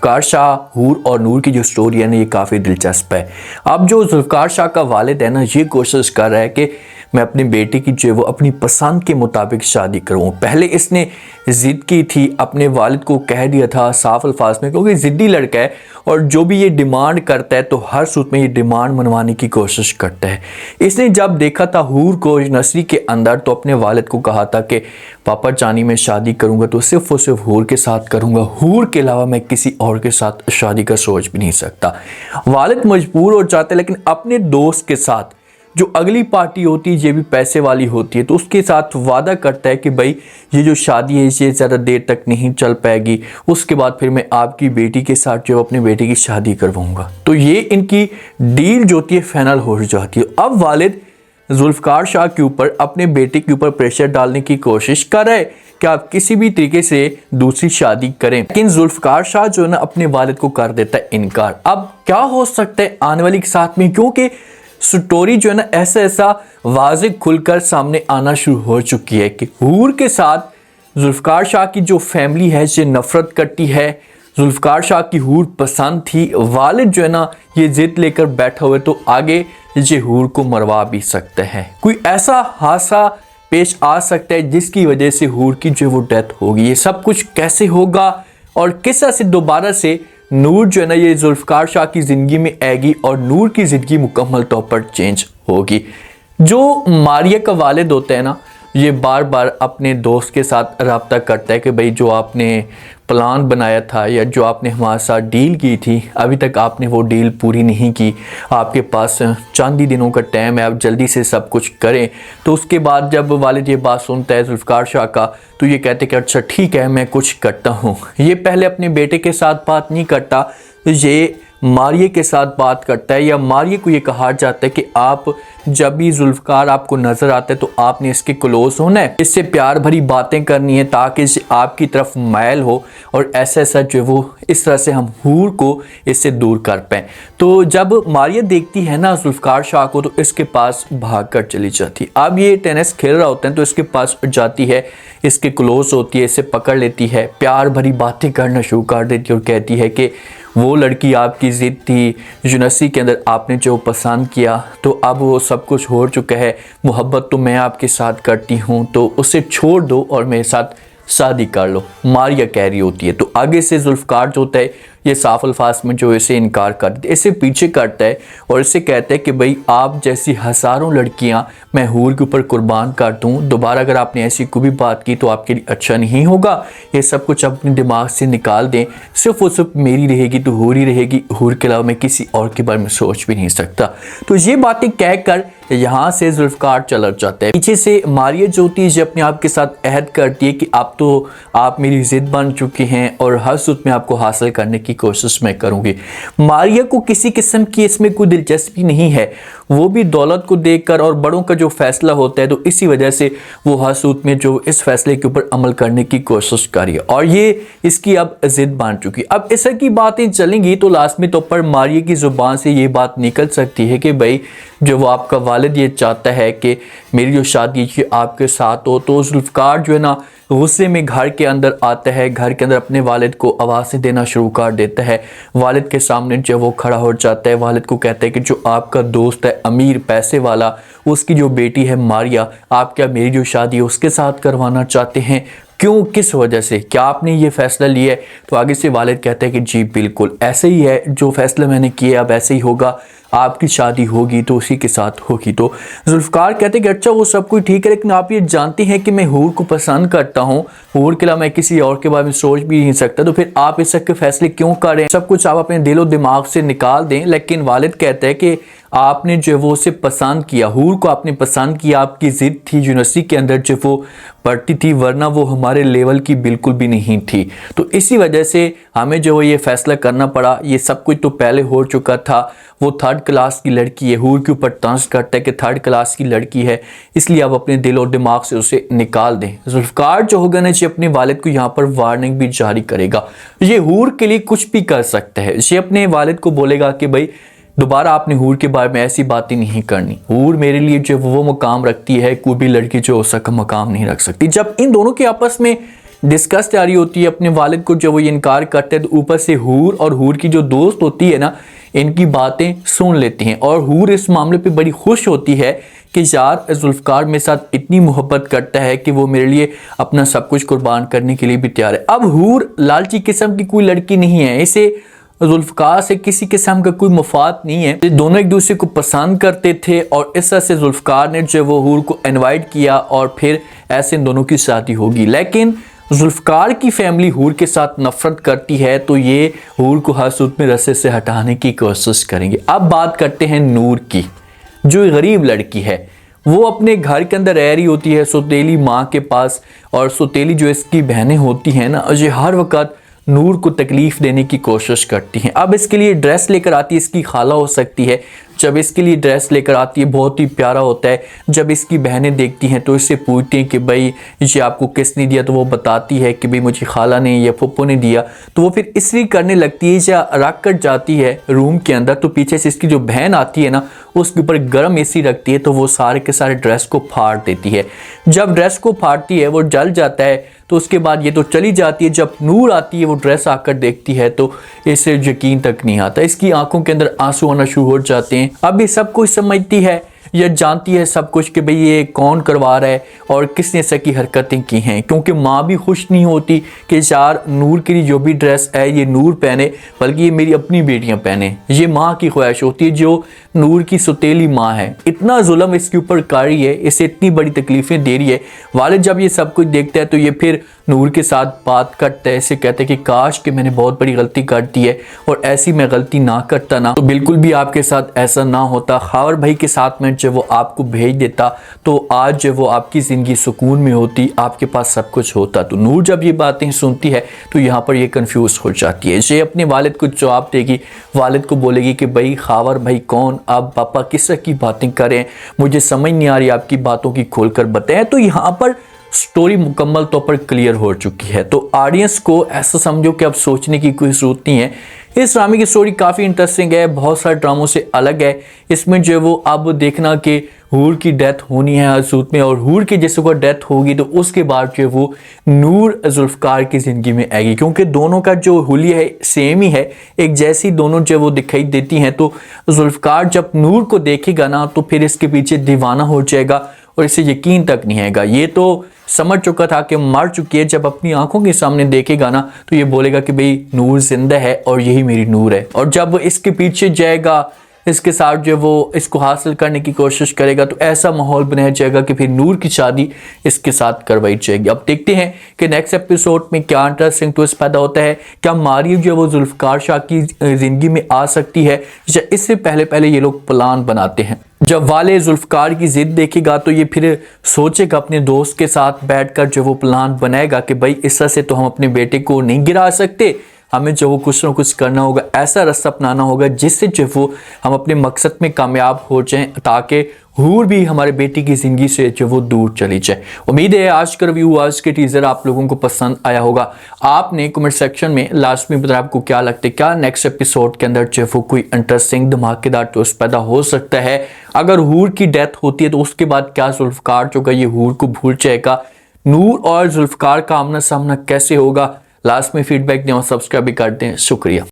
जुल्फ़िकार शाह, हूर और नूर की जो स्टोरी है ना, ये काफ़ी दिलचस्प है। अब जो जुल्फ़िकार शाह का वालिद है ना, ये कोशिश कर रहा है कि मैं अपनी बेटी की जो वो अपनी पसंद के मुताबिक शादी करूँ। पहले इसने ज़िद की थी, अपने वालिद को कह दिया था साफ अल्फाज में, क्योंकि ज़िद्दी लड़का है और जो भी ये डिमांड करता है तो हर सूरत में ये डिमांड मनवाने की कोशिश करता है। इसने जब देखा था हूर को नर्सरी के अंदर तो अपने वालिद को कहा था कि पापा जानी मैं शादी करूँगा तो सिर्फ और सिर्फ हूर के साथ करूँगा, हूर के अलावा मैं किसी और के साथ शादी का सोच भी नहीं सकता। वालिद मजबूर हो जाते, लेकिन अपने दोस्त के साथ जो अगली पार्टी होती है ये भी पैसे वाली होती है, तो उसके साथ वादा करता है कि भाई ये जो शादी है ये ज़्यादा देर तक नहीं चल पाएगी, उसके बाद फिर मैं आपकी बेटी के साथ जो अपनी बेटी की शादी करवाऊंगा। तो ये इनकी डील जो होती है फाइनल हो जाती है। अब वालिद जुल्फ़िकार शाह के ऊपर अपने बेटे के ऊपर प्रेशर डालने की कोशिश कर रहे कि आप किसी भी तरीके से दूसरी शादी करें, लेकिन जुल्फ़िकार शाह जो है ना अपने वालिद को कर देता है इनकार। अब क्या हो सकता है आने वाली के साथ में, क्योंकि स्टोरी जो है ना ऐसा वाज़े खुलकर सामने आना शुरू हो चुकी है कि हूर के साथ जुल्फ़िकार शाह की जो फैमिली है ये नफ़रत करती है। जुल्फ़िकार शाह की हूर पसंद थी, वालिद जो है ना ये ज़िद लेकर बैठा हुआ है तो आगे ये हूर को मरवा भी सकते हैं। कोई ऐसा हादसा पेश आ सकता है जिसकी वजह से हूर की जो वो डेथ होगी। ये सब कुछ कैसे होगा और किस तरह से दोबारा से नूर जो है ना ये जुल्फ़िकार शाह की ज़िंदगी में आएगी और नूर की ज़िंदगी मुकम्मल तौर पर चेंज होगी। जो मारिया का वालिद होता है ना, ये बार बार अपने दोस्त के साथ रब्ता करता है कि भाई जो आपने प्लान बनाया था या जो आपने हमारे साथ डील की थी अभी तक आपने वो डील पूरी नहीं की, आपके पास चंद ही दिनों का टाइम है, आप जल्दी से सब कुछ करें। तो उसके बाद जब वालिद ये बात सुनता है जुल्फ़िकार शाह का तो ये कहते कि अच्छा ठीक है मैं कुछ करता हूँ। ये पहले अपने बेटे के साथ बात नहीं करता, ये मारिया के साथ बात करता है या मारिया को ये कहा जाता है कि आप जब भी जुल्फ़िकार आपको नज़र आता है तो आपने इसके क्लोज होना है, इससे प्यार भरी बातें करनी है ताकि आपकी तरफ मायल हो और ऐसा जो वो इस तरह से हम हूर को इससे दूर कर पाएँ। तो जब मारिया देखती है ना जुल्फ़िकार शाह को तो इसके पास भाग कर चली जाती। अब ये टेनिस खेल रहा होता है तो इसके पास जाती है, इसके क्लोज होती है, इसे पकड़ लेती है, प्यार भरी बातें करना शुरू कर देती है और कहती है कि वो लड़की आपकी ज़िद थी, यूनिवर्सिटी के अंदर आपने जो पसंद किया तो अब वो सब कुछ हो चुका है, मोहब्बत तो मैं आपके साथ करती हूँ तो उसे छोड़ दो और मेरे साथ शादी कर लो, मारिया कह रही होती है। तो आगे से जुल्फ़िकार जो होता है ये साफ अल्फाज में जो इसे इनकार कर देते, इसे पीछे करता है और इसे कहता है कि भाई आप जैसी हज़ारों लड़कियां मैं हूर के ऊपर कुर्बान कर दूँ, दोबारा अगर आपने ऐसी कोई भी बात की तो आपके लिए अच्छा नहीं होगा, ये सब कुछ अपने दिमाग से निकाल दें, सिर्फ और सिर्फ मेरी रहेगी तो हूर ही रहेगी, हूर के अलावा मैं किसी और के बारे में सोच भी नहीं सकता। तो ये बातें कहकर यहाँ से जुल्फ़िकार चला जाता है। पीछे से मारिया जो होती है अपने आप के साथ अहद करती है कि अब तो आप मेरी ज़िद बन चुकी हैं और हर सूरत में आपको हासिल करने की कोशिश मैं करूंगी। मारिया को किसी किस्म की इसमें कोई दिलचस्पी नहीं है, वो भी दौलत को देखकर और बड़ों का जो फैसला होता है तो इसी वजह से वो हर सूरत में जो इस फैसले के ऊपर अमल करने की कोशिश कर रही है और ये इसकी अब ज़िद बन चुकी। अब इस तरह की बातें चलेंगी तो लाजमी तौर पर मारिया की ज़ुबान से ये बात निकल सकती है कि भाई जो वो आपका वालिद ये चाहता है कि मेरी जो शादी है आपके साथ हो। तो जुल्फ़िकार जो है ना गुस्से में घर के अंदर आता है, घर के अंदर अपने वालिद को आवाज़ें देना शुरू कर देता है। वालिद के सामने जब वो खड़ा हो जाता है, वालिद को कहता है कि जो आपका दोस्त है अमीर पैसे वाला, उसकी जो बेटी है मारिया, आप क्या मेरी जो शादी है उसके साथ करवाना चाहते हैं? क्यों, किस वजह से, क्या आपने ये फैसला लिया है? तो आगे से वालिद कहता है कि जी बिल्कुल ऐसे ही है, जो फैसला मैंने किया अब ऐसे ही होगा, आपकी शादी होगी तो उसी के साथ होगी। तो जुल्फ़िकार कहते कि अच्छा वो सब कुछ ठीक है, लेकिन आप ये जानती हैं कि मैं हूर को पसंद करता हूँ, हूर के अलावा मैं किसी और के बारे में सोच भी नहीं सकता, तो फिर आप इस के फैसले क्यों कर रहे हैं? सब कुछ आप अपने दिलो दिमाग से निकाल दें। लेकिन वालिद कहता है कि आपने जो वो उसे पसंद किया, हूर को आपने पसंद किया, आपकी ज़िद थी यूनिवर्सिटी के अंदर जो वो पढ़ती थी, वरना वो हमारे लेवल की बिल्कुल भी नहीं थी। तो इसी वजह से हमें जो ये फैसला करना पड़ा। ये सब कुछ तो पहले हो चुका था, वो थर्ड क्लास की लड़की है, हूर के ऊपर तंज करता है कि थर्ड क्लास की लड़की है, इसलिए आप अपने दिल और दिमाग से उसे निकाल दें। जुल्फ़िकार जो होगा ना ये अपने वालिद को यहाँ पर वार्निंग भी जारी करेगा। ये हूर के लिए कुछ भी कर सकता है। ये अपने वालिद को बोलेगा कि भाई दोबारा आपने हूर के बारे में ऐसी बातें नहीं करनी, हूर मेरे लिए जो वो मकाम रखती है कोई भी लड़की जो उसका मकाम नहीं रख सकती। जब इन दोनों के आपस में डिस्कस जारी होती है, अपने वालिद को जब वो ये इनकार करते हैं तो ऊपर से हूर और हूर की जो दोस्त होती है ना, इनकी बातें सुन लेती हैं और हूर इस मामले पे बड़ी खुश होती है कि यार जुल्फ़कार मेरे साथ इतनी मोहब्बत करता है कि वो मेरे लिए अपना सब कुछ कुर्बान करने के लिए भी तैयार है। अब हूर लालची किस्म की कोई लड़की नहीं है, इसे जुल्फ़कार से किसी किस्म का कोई मफाद नहीं है। दोनों एक दूसरे को पसंद करते थे और इस तरह से जुल्फ़कार ने जो वो हूर को इनवाइट किया और फिर ऐसे इन दोनों की शादी होगी। लेकिन जुल्फ़कार की फैमिली हूर के साथ नफरत करती है तो ये हूर को हर सूरत में रस्से से हटाने की कोशिश करेंगे। अब बात करते हैं नूर की, जो गरीब लड़की है। वो अपने घर के अंदर रह रही होती है सौतेली माँ के पास, और सौतेली जो इसकी बहनें होती हैं ना, ये हर वक्त नूर को तकलीफ देने की कोशिश करती हैं। अब इसके लिए ड्रेस लेकर आती है, इसकी खाला हो सकती है। जब इसके लिए ड्रेस लेकर आती है बहुत ही प्यारा होता है। जब इसकी बहनें देखती हैं तो इससे पूछती हैं कि भाई ये आपको किसने दिया, तो वो बताती है कि भाई मुझे खाला ने या फुप्पो ने दिया। तो वो फिर इसलिए करने लगती है या रख कर जाती है रूम के अंदर, तो पीछे से इसकी जो बहन आती है ना, उसके ऊपर गर्म एसी रखती है तो वो सारे के सारे ड्रेस को फाड़ देती है। जब ड्रेस को फाड़ती है वो जल जाता है, तो उसके बाद ये तो चली जाती है। जब नूर आती है वो ड्रेस आकर देखती है तो इसे यकीन तक नहीं आता, इसकी आंखों के अंदर आंसू आना शुरू हो जाते हैं। अब ये सब कुछ समझती है या जानती है सब कुछ कि भाई ये कौन करवा रहा है और किसने ऐसा की हरकतें की हैं, क्योंकि माँ भी खुश नहीं होती कि यार नूर के लिए जो भी ड्रेस है ये नूर पहने, बल्कि ये मेरी अपनी बेटियां पहने। ये माँ की ख्वाहिश होती है जो नूर की सौतेली माँ है। इतना जुल्म इसके ऊपर कर रही है, इसे इतनी बड़ी तकलीफें दे रही है। वालिद जब ये सब कुछ देखता है तो ये फिर नूर के साथ बात करता है, इसे कहते हैं कि काश कि मैंने बहुत बड़ी गलती कर दी है और ऐसी मैं गलती ना करता ना तो बिल्कुल भी आपके साथ ऐसा ना होता। खावर भाई के साथ में जब वो आपको भेज देता तो आज जब वो आपकी ज़िंदगी सुकून में होती, आपके पास सब कुछ होता। तो नूर जब ये बातें सुनती है तो यहाँ पर ये कंफ्यूज हो जाती है। ये अपने वालिद को जवाब देगी, वालिद को बोलेगी कि भाई खावर भाई कौन, आप पापा किस तरह की बातें करें, मुझे समझ नहीं आ रही, आपकी बातों की खोल कर बताएं। तो यहाँ पर स्टोरी मुकम्मल तौर पर क्लियर हो चुकी है। तो ऑडियंस को ऐसा समझो कि अब सोचने की कोई ज़रूरत नहीं है। इस ड्रामे की स्टोरी काफ़ी इंटरेस्टिंग है, बहुत सारे ड्रामों से अलग है। इसमें जो वो अब देखना कि हूर की डेथ होनी है हर सूरत में, और हूर की जैसे को डेथ होगी तो उसके बाद जो वो नूर जुल्फ़कार की ज़िंदगी में आएगी, क्योंकि दोनों का जो हुलिया है सेम ही है, एक जैसी दोनों जब वो दिखाई देती हैं। तो जुल्फ़कार जब नूर को देखेगा ना तो फिर इसके पीछे दीवाना हो जाएगा और इसे यकीन तक नहीं आएगा। ये तो समझ चुका था कि मर चुकी है, जब अपनी आंखों के सामने देखेगा ना तो ये बोलेगा कि भाई नूर जिंदा है और यही मेरी नूर है। और जब वो इसके पीछे जाएगा, इसके साथ जो वो इसको हासिल करने की कोशिश करेगा, तो ऐसा माहौल बनाया जाएगा कि फिर नूर की शादी इसके साथ करवाई जाएगी। अब देखते हैं कि नेक्स्ट एपिसोड में क्या इंटरेस्टिंग ट्विस्ट पैदा होता है। क्या मारियम जो वो जुल्फ़कार शाह की ज़िंदगी में आ सकती है, या इससे पहले पहले ये लोग प्लान बनाते हैं। जब वाले जुल्फ़कार की ज़िद देखेगा तो ये फिर सोचेगा अपने दोस्त के साथ बैठकर जो वो प्लान बनाएगा कि भाई इस तरह से तो हम अपने बेटे को नहीं गिरा सकते, हमें जो वो कुछ ना कुछ करना होगा, ऐसा रास्ता अपनाना होगा जिससे जो वो हम अपने मकसद में कामयाब हो जाएं, ताकि हूर भी हमारे बेटी की ज़िंदगी से जो वो दूर चली जाए। उम्मीद है आज का रिव्यू, आज के टीज़र आप लोगों को पसंद आया होगा। आपने कमेंट सेक्शन में लास्ट में बताया आपको क्या लगता है, क्या नेक्स्ट एपिसोड के अंदर जो वो कोई इंटरेस्टिंग धमाकेदार ट्विस्ट पैदा हो सकता है। अगर हूर की डेथ होती है तो उसके बाद क्या जुल्फ़कार जो ये हूर को भूल जाएगा, नूर और जुल्फ़कार का आमना सामना कैसे होगा। लास्ट में फीडबैक दें और सब्सक्राइब भी कर दें। शुक्रिया।